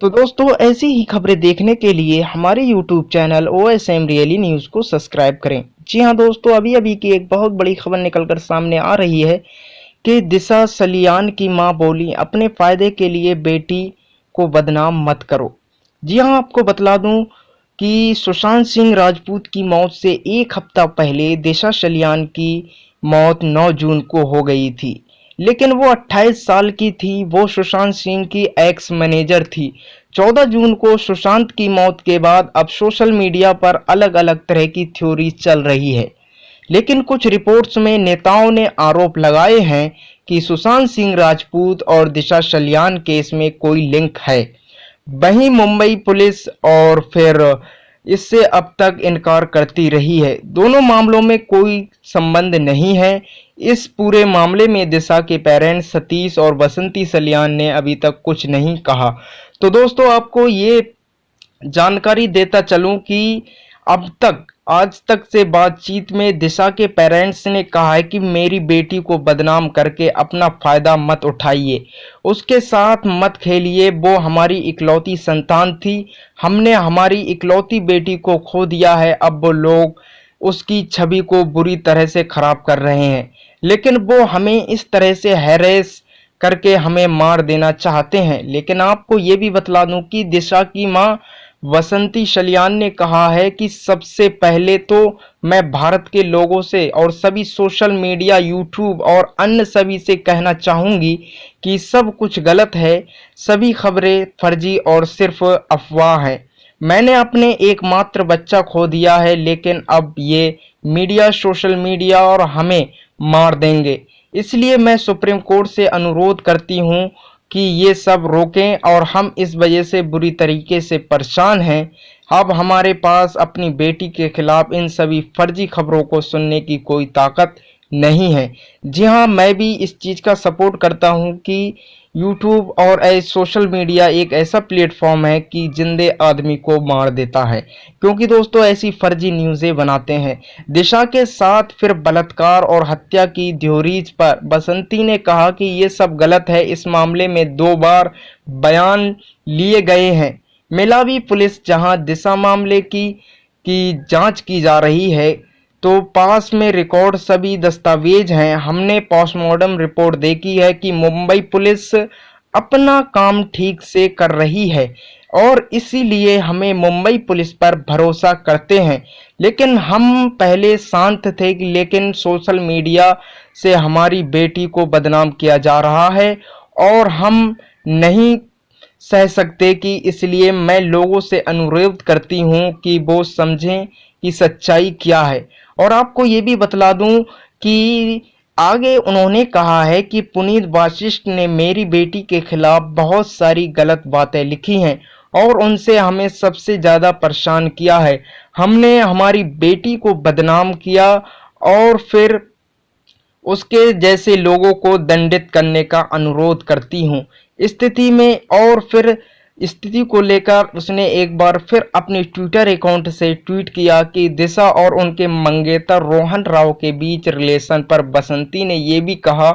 तो दोस्तों ऐसी ही खबरें देखने के लिए हमारे YouTube channel OSM really news को सब्सक्राइब करें। जी हाँ दोस्तों, अभी अभी की एक बहुत बड़ी खबर निकलकर सामने आ रही है कि दिशा सलियान की मां बोली अपने फायदे के लिए बेटी को बदनाम मत करो। जी हाँ, आपको बतला दूं कि सुशांत सिंह राजपूत की मौत से एक हफ्ता पहले दिशा सलियान की मौत 9 जून को हो गई थी, लेकिन वो 28 साल की थी। वो सुशांत सिंह की एक्स मैनेजर थी। 14 जून को सुशांत की मौत के बाद अब सोशल मीडिया पर अलग अलग तरह की थ्योरी चल रही है, लेकिन कुछ रिपोर्ट्स में नेताओं ने आरोप लगाए हैं कि सुशांत सिंह राजपूत और दिशा सलियान केस में कोई लिंक है। वहीं मुंबई पुलिस और फिर इससे अब तक इनकार करती रही है। दोनों मामलों में कोई संबंध नहीं है। इस पूरे मामले में दिशा के पेरेंट्स सतीश और बसंती सलियान ने अभी तक कुछ नहीं कहा। तो दोस्तों, आपको ये जानकारी देता चलूं कि अब तक आज तक से बातचीत में दिशा के पेरेंट्स ने कहा है कि मेरी बेटी को बदनाम करके अपना फायदा मत उठाइए, उसके साथ मत खेलिए। वो हमारी इकलौती संतान थी, हमने हमारी इकलौती बेटी को खो दिया है। अब वो लोग उसकी छवि को बुरी तरह से खराब कर रहे हैं, लेकिन वो हमें इस तरह से हैरेस करके हमें मार देना चाहते हैं। लेकिन आपको ये भी बतला दूं कि दिशा की मां बसंती सलियान ने कहा है कि सबसे पहले तो मैं भारत के लोगों से और सभी सोशल मीडिया, यूट्यूब और अन्य सभी से कहना चाहूंगी कि सब कुछ गलत है, सभी खबरें फर्जी और सिर्फ अफवाह है। मैंने अपने एकमात्र बच्चा खो दिया है, लेकिन अब ये मीडिया, सोशल मीडिया और हमें मार देंगे। इसलिए मैं सुप्रीम कोर्ट से अनुरोध करती हूँ कि ये सब रोकें, और हम इस वजह से बुरी तरीके से परेशान हैं। अब हमारे पास अपनी बेटी के खिलाफ इन सभी फर्जी खबरों को सुनने की कोई ताकत नहीं है। जी हाँ, मैं भी इस चीज़ का सपोर्ट करता हूँ कि यूट्यूब और सोशल मीडिया एक ऐसा प्लेटफॉर्म है कि जिंदे आदमी को मार देता है, क्योंकि दोस्तों ऐसी फर्जी न्यूज़ें बनाते हैं। दिशा के साथ फिर बलात्कार और हत्या की थ्योरीज पर बसंती ने कहा कि ये सब गलत है। इस मामले में 2 बार बयान लिए गए हैं। मेलावी पुलिस जहां दिशा मामले की जांच की जा रही है, तो पास में रिकॉर्ड सभी दस्तावेज हैं। हमने पोस्टमार्टम रिपोर्ट देखी है कि मुंबई पुलिस अपना काम ठीक से कर रही है, और इसीलिए हमें मुंबई पुलिस पर भरोसा करते हैं। लेकिन हम पहले शांत थे, लेकिन सोशल मीडिया से हमारी बेटी को बदनाम किया जा रहा है और हम नहीं सह सकते कि इसलिए मैं लोगों से अनुरोध करती हूं कि वो समझें कि सच्चाई क्या है। और आपको ये भी बतला दूं कि आगे उन्होंने कहा है कि पुनीत वाशिष्ठ ने मेरी बेटी के खिलाफ बहुत सारी गलत बातें लिखी हैं और उनसे हमें सबसे ज़्यादा परेशान किया है। हमने हमारी बेटी को बदनाम किया और फिर उसके जैसे लोगों को दंडित करने का अनुरोध करती हूँ। स्थिति में और फिर स्थिति को लेकर उसने एक बार फिर अपने ट्विटर अकाउंट से ट्वीट किया कि दिशा और उनके मंगेतर रोहन राव के बीच रिलेशन पर बसंती ने ये भी कहा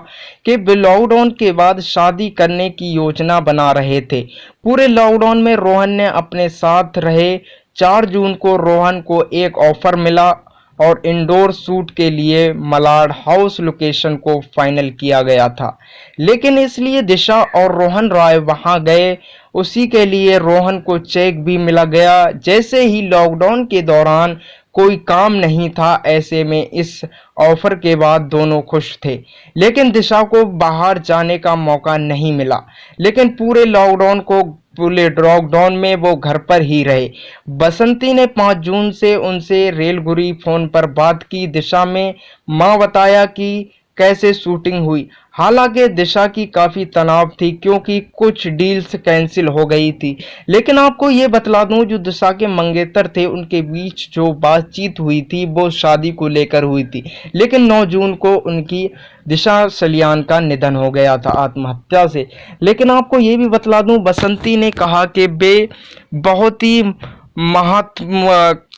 कि वे लॉकडाउन के बाद शादी करने की योजना बना रहे थे। पूरे लॉकडाउन में रोहन ने अपने साथ रहे। 4 जून को रोहन को एक ऑफर मिला और इंडोर शूट के लिए मलाड हाउस लोकेशन को फाइनल किया गया था, लेकिन इसलिए दिशा और रोहन राय वहां गए। उसी के लिए रोहन को चेक भी मिला गया। जैसे ही लॉकडाउन के दौरान कोई काम नहीं था, ऐसे में इस ऑफर के बाद दोनों खुश थे, लेकिन दिशा को बाहर जाने का मौका नहीं मिला। लेकिन पूरे लॉकडाउन में वो घर पर ही रहे। बसंती ने 5 जून से उनसे रेलगुरी फोन पर बात की। दिशा में मां बताया कि कैसे शूटिंग हुई। हालांकि दिशा की काफ़ी तनाव थी क्योंकि कुछ डील्स कैंसिल हो गई थी। लेकिन आपको ये बतला दूं, जो दिशा के मंगेतर थे उनके बीच जो बातचीत हुई थी वो शादी को लेकर हुई थी। लेकिन 9 जून को उनकी दिशा सलियान का निधन हो गया था आत्महत्या से। लेकिन आपको ये भी बतला दूं, बसंती ने कहा कि वे बहुत ही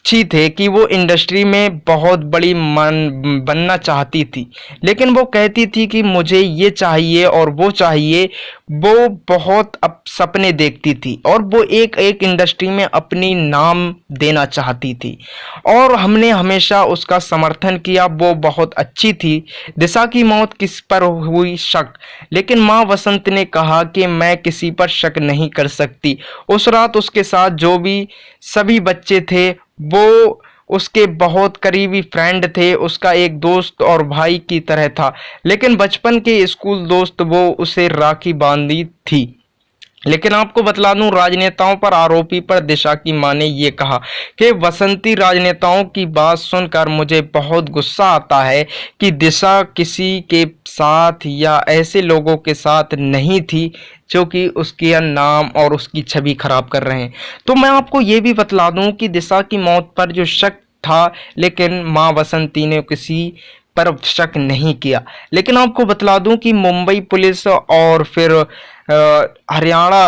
अच्छी थे कि वो इंडस्ट्री में बहुत बड़ी बनना चाहती थी, लेकिन वो कहती थी कि मुझे ये चाहिए और वो चाहिए। वो बहुत सपने देखती थी और वो एक एक इंडस्ट्री में अपनी नाम देना चाहती थी और हमने हमेशा उसका समर्थन किया। वो बहुत अच्छी थी। दिशा की मौत किस पर हुई शक, लेकिन माँ वसंत ने कहा कि मैं किसी पर शक नहीं कर सकती। उस रात उसके साथ जो भी सभी बच्चे थे वो उसके बहुत करीबी फ्रेंड थे, उसका एक दोस्त और भाई की तरह था, लेकिन बचपन के स्कूल दोस्त वो उसे राखी बांधी थी। लेकिन आपको बतला दूं, राजनेताओं पर आरोपी पर दिशा की मां ने ये कहा कि वसंती राजनेताओं की बात सुनकर मुझे बहुत गुस्सा आता है कि दिशा किसी के साथ या ऐसे लोगों के साथ नहीं थी जो कि उसके नाम और उसकी छवि खराब कर रहे हैं। तो मैं आपको ये भी बतला दूं कि दिशा की मौत पर जो शक था, लेकिन मां वसंती ने किसी पर शक नहीं किया। लेकिन आपको बतला दूं कि मुंबई पुलिस और फिर हरियाणा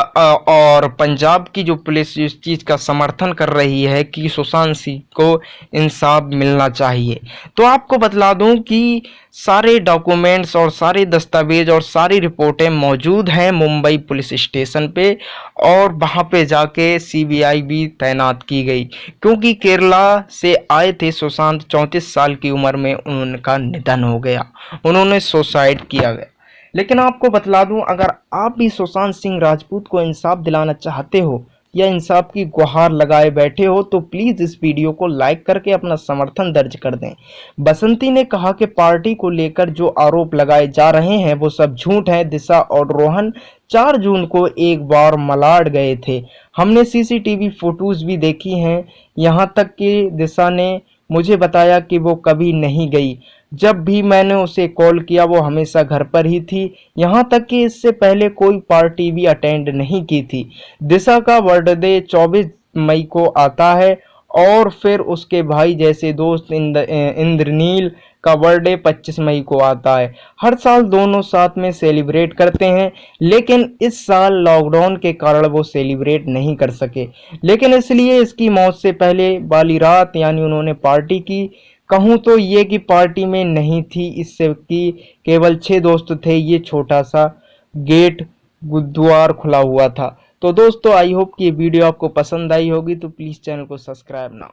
और पंजाब की जो पुलिस इस चीज़ का समर्थन कर रही है कि सुशांत सिंह को इंसाफ मिलना चाहिए। तो आपको बतला दूं कि सारे डॉक्यूमेंट्स और सारे दस्तावेज और सारी रिपोर्टें मौजूद हैं मुंबई पुलिस स्टेशन पे और वहाँ पे जाके सीबीआई भी तैनात की गई, क्योंकि केरला से आए थे सुशांत। 34 साल की उम्र में उनका निधन हो गया, उन्होंने सुसाइड किया गया। लेकिन आपको बतला दूं, अगर आप भी सुशांत सिंह राजपूत को इंसाफ दिलाना चाहते हो या इंसाफ की गुहार लगाए बैठे हो तो प्लीज़ इस वीडियो को लाइक करके अपना समर्थन दर्ज कर दें। बसंती ने कहा कि पार्टी को लेकर जो आरोप लगाए जा रहे हैं वो सब झूठ हैं। दिशा और रोहन 4 जून को एक बार मलाड गए थे। हमने सीसीटीवी फोटोज भी देखी हैं। यहाँ तक कि दिशा ने मुझे बताया कि वो कभी नहीं गई। जब भी मैंने उसे कॉल किया वो हमेशा घर पर ही थी। यहाँ तक कि इससे पहले कोई पार्टी भी अटेंड नहीं की थी। दिशा का बर्थडे 24 मई को आता है और फिर उसके भाई जैसे दोस्त इंद्रनील का बर्थडे 25 मई को आता है। हर साल दोनों साथ में सेलिब्रेट करते हैं, लेकिन इस साल लॉकडाउन के कारण वो सेलिब्रेट नहीं कर सके। लेकिन इसलिए इसकी मौत से पहले वाली रात यानी उन्होंने पार्टी की। कहूँ तो ये कि पार्टी में नहीं थी, इससे कि केवल 6 दोस्त थे। ये छोटा सा गेट द्वार खुला हुआ था। तो दोस्तों, आई होप कि ये वीडियो आपको पसंद आई होगी, तो प्लीज़ चैनल को सब्सक्राइब ना